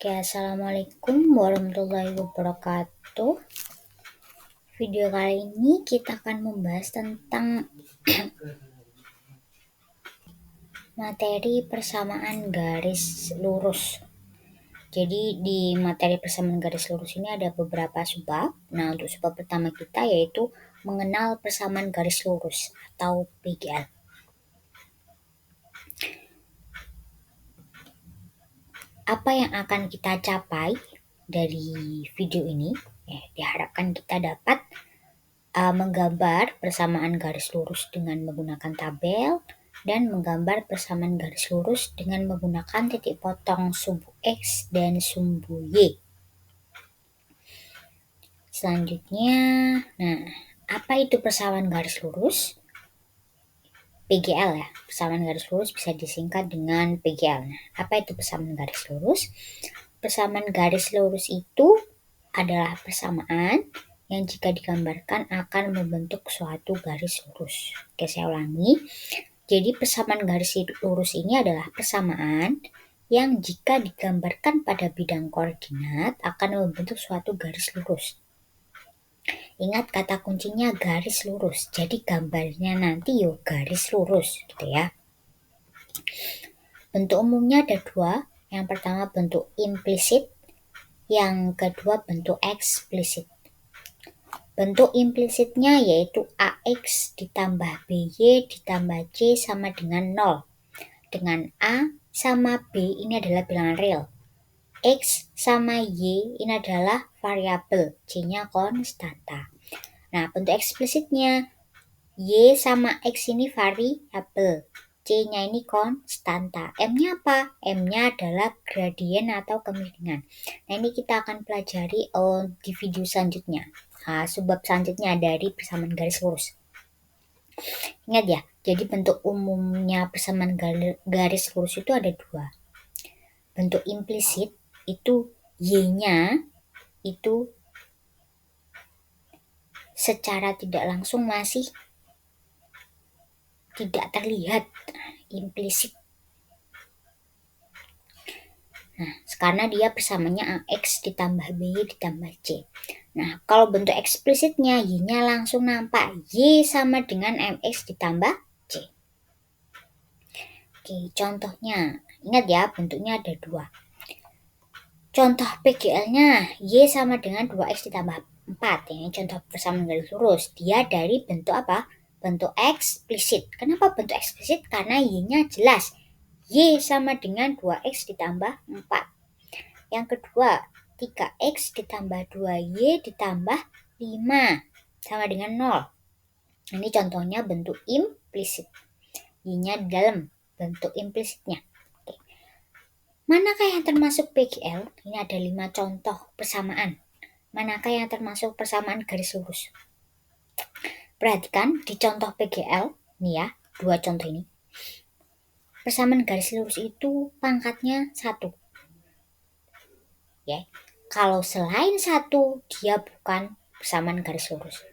Oke, assalamualaikum warahmatullahi wabarakatuh. Video kali ini kita akan membahas tentang materi persamaan garis lurus. Jadi di materi persamaan garis lurus ini ada beberapa subbab. Nah, untuk subbab pertama kita yaitu mengenal persamaan garis lurus atau PGL. Apa yang akan kita capai dari video ini? Diharapkan kita dapat menggambar persamaan garis lurus dengan menggunakan tabel dan menggambar persamaan garis lurus dengan menggunakan titik potong sumbu X dan sumbu Y. Selanjutnya, apa itu persamaan garis lurus? PGL ya, persamaan garis lurus bisa disingkat dengan PGL. Nah, apa itu persamaan garis lurus? Persamaan garis lurus itu adalah persamaan yang jika digambarkan akan membentuk suatu garis lurus. Oke, saya ulangi. Jadi persamaan garis lurus ini adalah persamaan yang jika digambarkan pada bidang koordinat akan membentuk suatu garis lurus. Ingat kata kuncinya garis lurus. Jadi gambarnya nanti garis lurus gitu ya. Bentuk umumnya ada dua. Yang pertama bentuk implisit, yang kedua bentuk eksplisit. Bentuk implisitnya yaitu AX ditambah BY ditambah C sama dengan 0. Dengan A sama B ini adalah bilangan real. X sama Y ini adalah variabel, C-nya konstanta. Nah, bentuk eksplisitnya Y sama X ini variabel, C-nya ini konstanta. M-nya apa? M-nya adalah gradien atau kemiringan. Nah, ini kita akan pelajari di video selanjutnya. Subbab selanjutnya dari persamaan garis lurus. Ingat ya, jadi bentuk umumnya persamaan garis lurus itu ada dua. Bentuk implisit itu Y-nya itu secara tidak langsung masih tidak terlihat, implisit. Nah, karena dia persamaannya AX ditambah BY ditambah C. Nah, kalau bentuk eksplisitnya Y-nya langsung nampak. Y sama dengan MX ditambah C. Oke, contohnya. Ingat ya, bentuknya ada dua. Contoh PGL-nya Y sama dengan 2X ditambah 4. Ini contoh persamaan garis lurus. Dia dari bentuk apa? Bentuk eksplisit. Kenapa bentuk eksplisit? Karena Y-nya jelas. Y sama dengan 2X ditambah 4. Yang kedua, 3X ditambah 2Y ditambah 5 sama dengan 0. Ini contohnya bentuk implisit. Y-nya di dalam bentuk implisitnya. Oke. Manakah yang termasuk PGL? Ini ada 5 contoh persamaan. Manakah yang termasuk persamaan garis lurus? Perhatikan di contoh PGL, nih ya, 2 contoh ini. Persamaan garis lurus itu pangkatnya 1. Ya. Kalau selain 1, dia bukan persamaan garis lurus.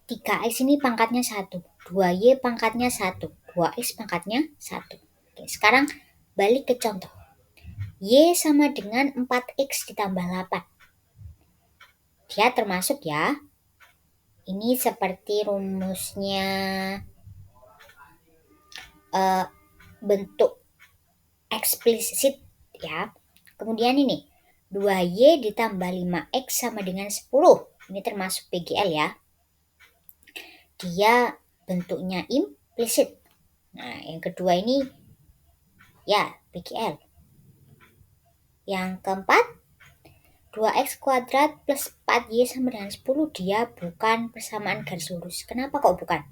3X ini pangkatnya 1, 2Y pangkatnya 1, 2X pangkatnya 1. Oke, sekarang balik ke contoh. Y sama dengan 4X ditambah 8. Dia termasuk ya. Ini seperti rumusnya bentuk eksplisit ya. Kemudian ini 2Y ditambah 5X sama dengan 10. Ini termasuk PGL ya. Dia bentuknya implisit. Nah, yang kedua ini ya PGL. Yang keempat 2X kuadrat plus 4Y sama dengan 10. Dia bukan persamaan garis lurus. Kenapa kok bukan?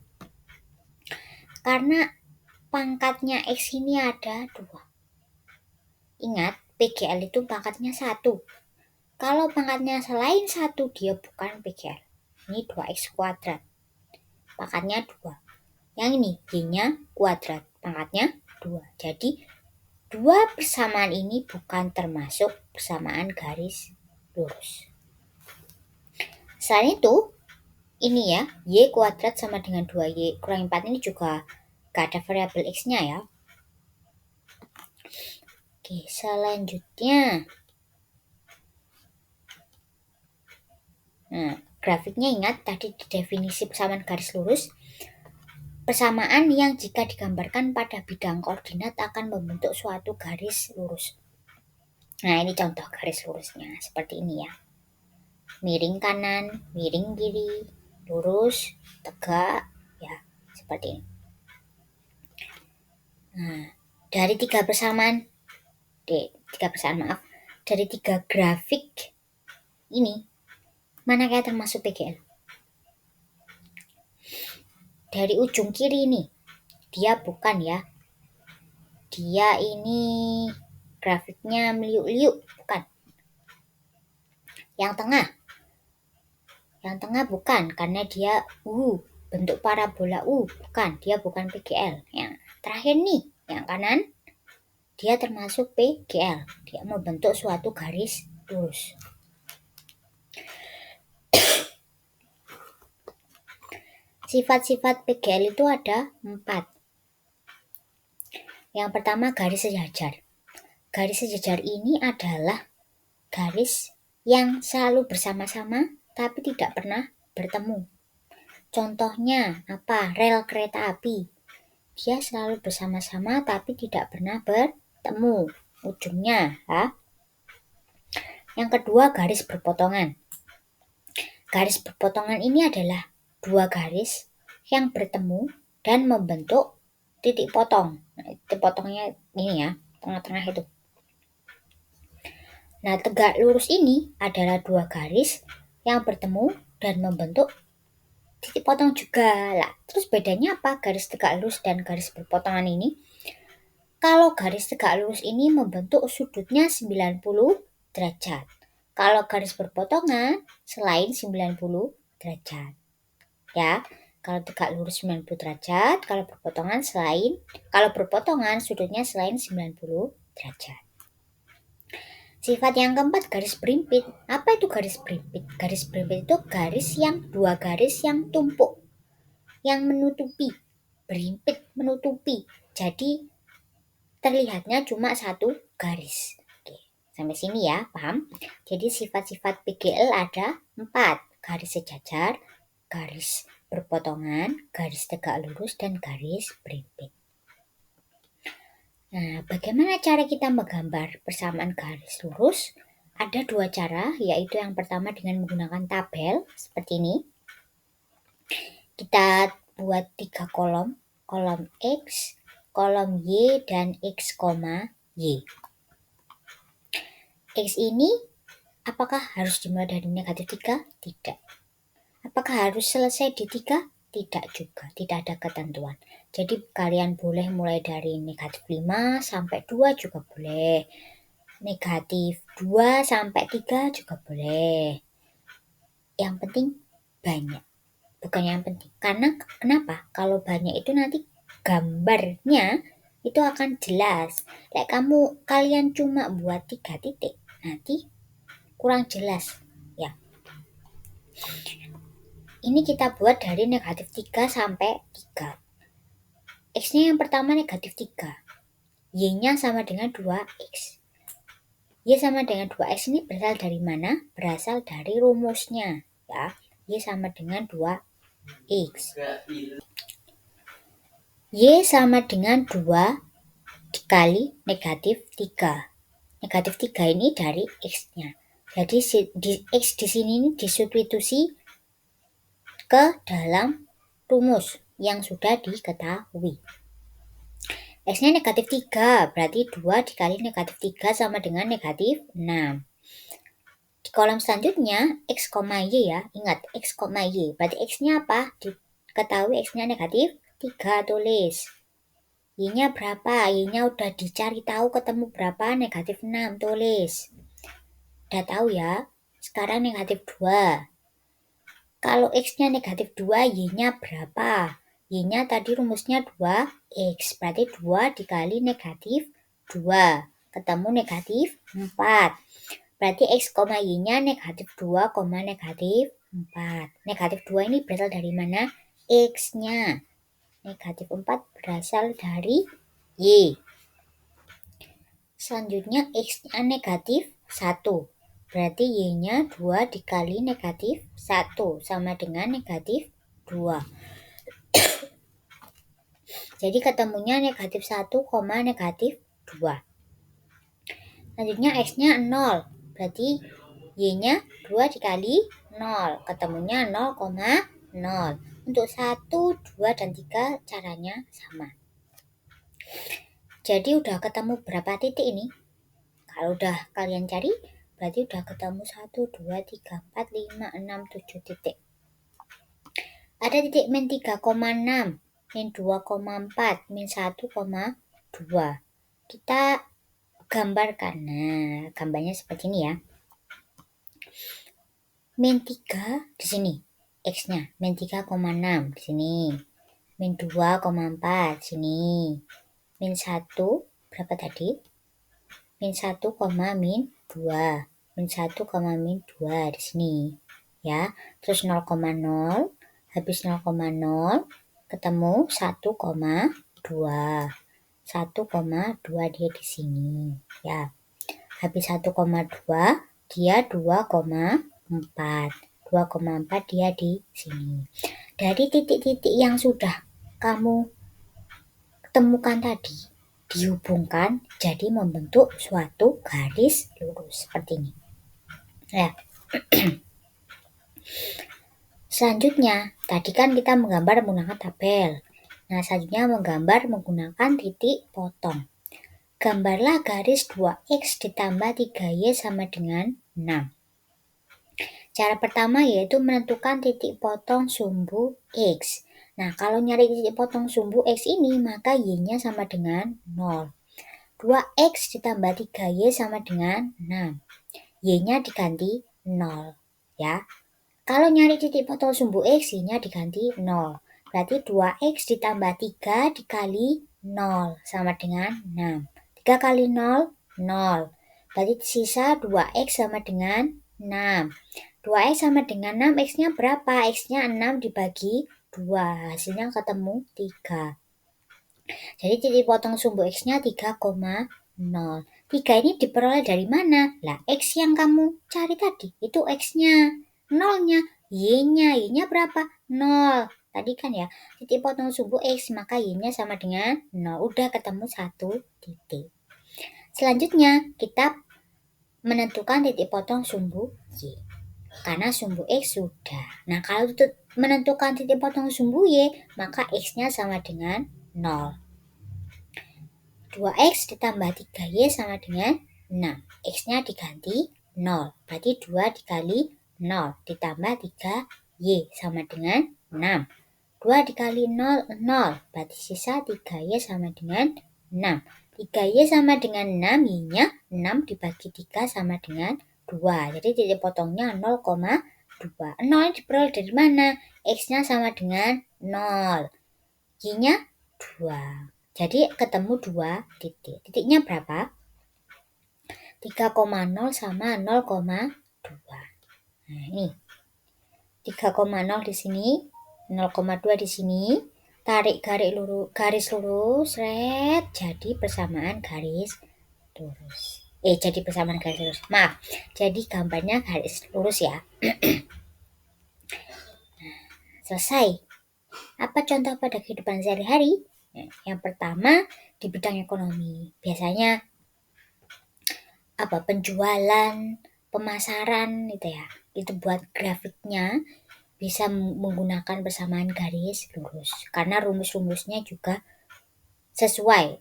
Karena pangkatnya X ini ada 2. Ingat, PGL itu pangkatnya 1. Kalau pangkatnya selain 1, dia bukan PGL. Ini 2X kuadrat. Pangkatnya 2. Yang ini, Y-nya kuadrat. Pangkatnya 2. Jadi, 2 persamaan ini bukan termasuk persamaan garis lurus. Selain itu, ini ya, Y kuadrat sama dengan 2Y kurang 4 ini juga gak ada variabel X-nya ya. Oke, selanjutnya. Nah, grafiknya ingat tadi di definisi persamaan garis lurus. Persamaan yang jika digambarkan pada bidang koordinat akan membentuk suatu garis lurus. Nah, ini contoh garis lurusnya seperti ini ya. Miring kanan, miring kiri, lurus, tegak, ya seperti ini. Nah, dari tiga grafik ini, mana yang termasuk PGL? Dari ujung kiri ini, dia bukan ya. Dia ini grafiknya meliuk-liuk, bukan. Yang tengah bukan, karena dia bentuk parabola bukan, dia bukan PGL. Yang terakhir nih, yang kanan, dia termasuk PGL. Dia membentuk suatu garis lurus. Sifat-sifat PGL itu ada 4. Yang pertama, garis sejajar. Garis sejajar ini adalah garis yang selalu bersama-sama tapi tidak pernah bertemu. Contohnya apa? Rel kereta api. Dia selalu bersama-sama tapi tidak pernah bertemu ujungnya. Ya. Yang kedua, garis berpotongan. Garis berpotongan ini adalah dua garis yang bertemu dan membentuk titik potong. Nah, titik potongnya ini ya, tengah-tengah itu. Nah, tegak lurus ini adalah dua garis yang bertemu dan membentuk titik potong juga. Lah, terus bedanya apa garis tegak lurus dan garis berpotongan ini? Kalau garis tegak lurus ini membentuk sudutnya 90 derajat. Kalau garis berpotongan selain 90 derajat. Ya, kalau tegak lurus 90 derajat, kalau berpotongan sudutnya selain 90 derajat. Sifat yang keempat, garis berimpit. Apa itu garis berimpit? Garis berimpit itu dua garis yang tumpuk, yang menutupi, berimpit menutupi. Jadi terlihatnya cuma satu garis. Oke, sampai sini ya, paham? Jadi sifat-sifat PGL ada 4. Garis sejajar, garis berpotongan, garis tegak lurus, dan garis berimpit. Nah, bagaimana cara kita menggambar persamaan garis lurus? Ada 2 cara, yaitu yang pertama dengan menggunakan tabel seperti ini. Kita buat 3 kolom, kolom X, kolom Y, dan X, Y. X ini apakah harus dimulai dari negatif 3? Tidak. Apakah harus selesai di 3? Tidak juga, tidak ada ketentuan. Jadi kalian boleh mulai dari negatif 5 sampai 2 juga boleh. Negatif 2 sampai 3 juga boleh. Yang penting banyak. Bukan yang penting. Karena kenapa? Kalau banyak itu nanti gambarnya itu akan jelas. Kayak kalian cuma buat 3 titik, nanti kurang jelas. Ya. Ini kita buat dari negatif 3 sampai 3. X-nya yang pertama negatif 3. Y-nya sama dengan 2X. Y sama dengan 2X ini berasal dari mana? Berasal dari rumusnya. Ya. Y sama dengan 2X. Y sama dengan 2 dikali negatif 3. Negatif 3 ini dari X-nya. Jadi X di sini ini disubstitusi ke dalam rumus yang sudah diketahui. X-nya negatif 3, berarti 2 dikali negatif 3 sama dengan negatif 6. Di kolom selanjutnya, X, Y ya. Ingat, X, Y. Berarti X-nya apa? Diketahui X-nya negatif 3, tulis. Y-nya berapa? Y-nya udah dicari tahu ketemu berapa? Negatif 6, tulis. Udah tahu ya? Sekarang negatif 2. Kalau X-nya negatif 2, Y-nya berapa? Y-nya tadi rumusnya 2X. Berarti 2 dikali negatif 2. Ketemu negatif 4. Berarti X, Y-nya negatif 2, negatif 4. Negatif 2 ini berasal dari mana? X-nya. Negatif 4 berasal dari Y. Selanjutnya X-nya negatif 1. Berarti Y-nya 2 dikali negatif 1 sama dengan negatif 2. Jadi ketemunya negatif 1, negatif 2. Selanjutnya X-nya 0. Berarti Y-nya 2 dikali 0. Ketemunya 0,0. Untuk 1, 2, dan 3 caranya sama. Jadi udah ketemu berapa titik ini? Kalau udah kalian cari, berarti udah ketemu 1, 2, 3, 4, 5, 6, 7 titik. Ada titik min 3,6, min 2,4, min 1,2. Kita gambarkan. Nah, gambarnya seperti ini ya. Min 3 di sini. X-nya min 3,6 di sini. Min 2,4 sini. Min 1 berapa tadi? Min 1, min 2. Min 1, min 2 di sini. Ya, terus 0,0 habis 0,0 ketemu 1,2. 1,2 dia di sini. Ya. Habis 1,2 dia 2,4. 2,4 dia di sini. Dari titik-titik yang sudah kamu temukan tadi dihubungkan jadi membentuk suatu garis lurus seperti ini. Ya. Selanjutnya, tadi kan kita menggambar menggunakan tabel. Nah, selanjutnya menggambar menggunakan titik potong. Gambarlah garis 2X ditambah 3Y sama dengan 6. Cara pertama yaitu menentukan titik potong sumbu X. Nah, kalau nyari titik potong sumbu X ini, maka Y-nya sama dengan 0. 2X ditambah 3Y sama dengan 6. Y-nya diganti 0. Ya. Kalau nyari titik potong sumbu X, Y-nya diganti 0. Berarti 2X ditambah 3 dikali 0 sama dengan 6. 3 kali 0, 0. Berarti sisa 2X sama dengan 6. 2X sama dengan 6, X-nya berapa? X-nya 6 dibagi 2. Hasilnya ketemu 3. Jadi titik potong sumbu X-nya 3,0. 3 ini diperoleh dari mana? Lah, X yang kamu cari tadi, itu X-nya. 0-nya, Y-nya. Y-nya berapa? 0. Tadi kan ya, titik potong sumbu X, maka Y-nya sama dengan 0. Udah ketemu 1 titik. Selanjutnya, kita menentukan titik potong sumbu Y. Karena sumbu X sudah. Nah, kalau menentukan titik potong sumbu Y, maka X-nya sama dengan 0. 2X ditambah 3Y sama dengan 6. X-nya diganti 0. Berarti 2 dikali 0 ditambah 3Y sama dengan 6. 2 dikali 0, 0. Berarti sisa 3Y sama dengan 6. 3Y sama dengan 6, Y-nya 6 dibagi 3 sama dengan 2. Jadi titik potongnya 0,2. 0 diperoleh dari mana? X-nya sama dengan 0. Y-nya 2. Jadi ketemu 2 titik. Titiknya berapa? 3,0 sama 0,2. Nah, ini. 3,0 di sini, 0,2 di sini. Tarik garis lurus, red, jadi persamaan garis lurus. Jadi persamaan garis lurus. Maaf, jadi gambarnya garis lurus ya. Selesai. Apa contoh pada kehidupan sehari-hari? Yang pertama, di bidang ekonomi. Biasanya penjualan, pemasaran gitu ya. Itu buat grafiknya bisa menggunakan persamaan garis lurus. Karena rumus-rumusnya juga sesuai.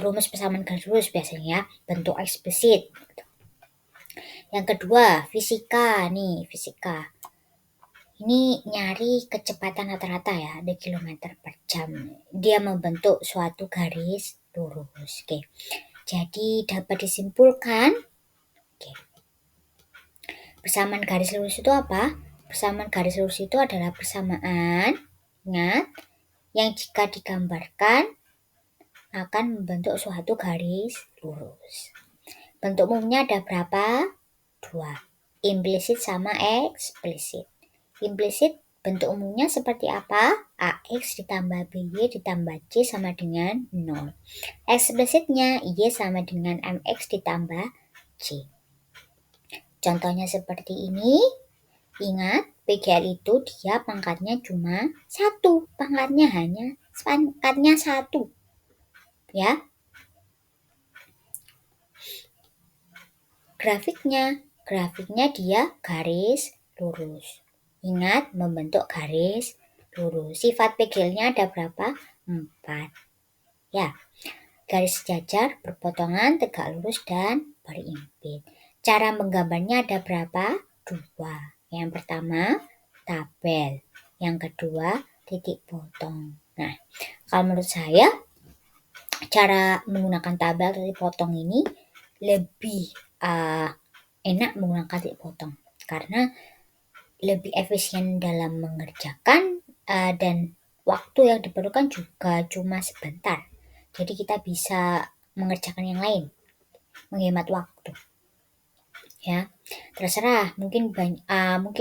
Rumus persamaan garis lurus biasanya ya, bentuk eksplisit. Yang kedua, fisika nih, fisika. Ini nyari kecepatan rata-rata ya, di kilometer per jam. Dia membentuk suatu garis lurus. Oke. Jadi dapat disimpulkan, persamaan garis lurus itu apa? Persamaan garis lurus itu adalah persamaan, ingat, yang jika digambarkan akan membentuk suatu garis lurus. Bentuk umumnya ada berapa? 2. Implisit sama eksplisit. Implisit Bentuk umumnya seperti apa? AX ditambah BY ditambah C sama dengan 0. Eksplisitnya Y sama dengan MX ditambah C. Contohnya seperti ini. Ingat, PGL itu dia pangkatnya cuma 1. Pangkatnya 1. Ya. Grafiknya dia garis lurus. Ingat, membentuk garis lurus. Sifat PGL-nya ada berapa? 4. Ya. Garis sejajar, berpotongan, tegak lurus, dan berimpit. Cara menggambarnya ada berapa? 2. Yang pertama, tabel. Yang kedua, titik potong. Nah, kalau menurut saya, cara menggunakan tabel atau titik potong ini lebih enak menggunakan titik potong. Karena lebih efisien dalam mengerjakan dan waktu yang diperlukan juga cuma sebentar. Jadi kita bisa mengerjakan yang lain, menghemat waktu. Ya, terserah. Mungkin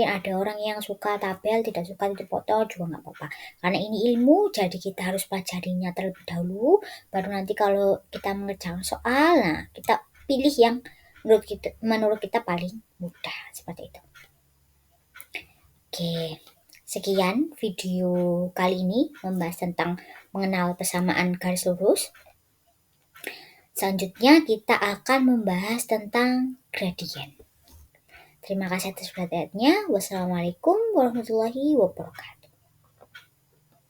ada orang yang suka tabel, tidak suka titik potong juga nggak apa-apa. Karena ini ilmu, jadi kita harus pelajarinya terlebih dahulu. Baru nanti kalau kita mengerjakan soal, nah kita pilih yang menurut kita paling mudah seperti itu. Oke, sekian video kali ini membahas tentang mengenal persamaan garis lurus. Selanjutnya kita akan membahas tentang gradien. Terima kasih atas perhatiannya. Wassalamualaikum warahmatullahi wabarakatuh.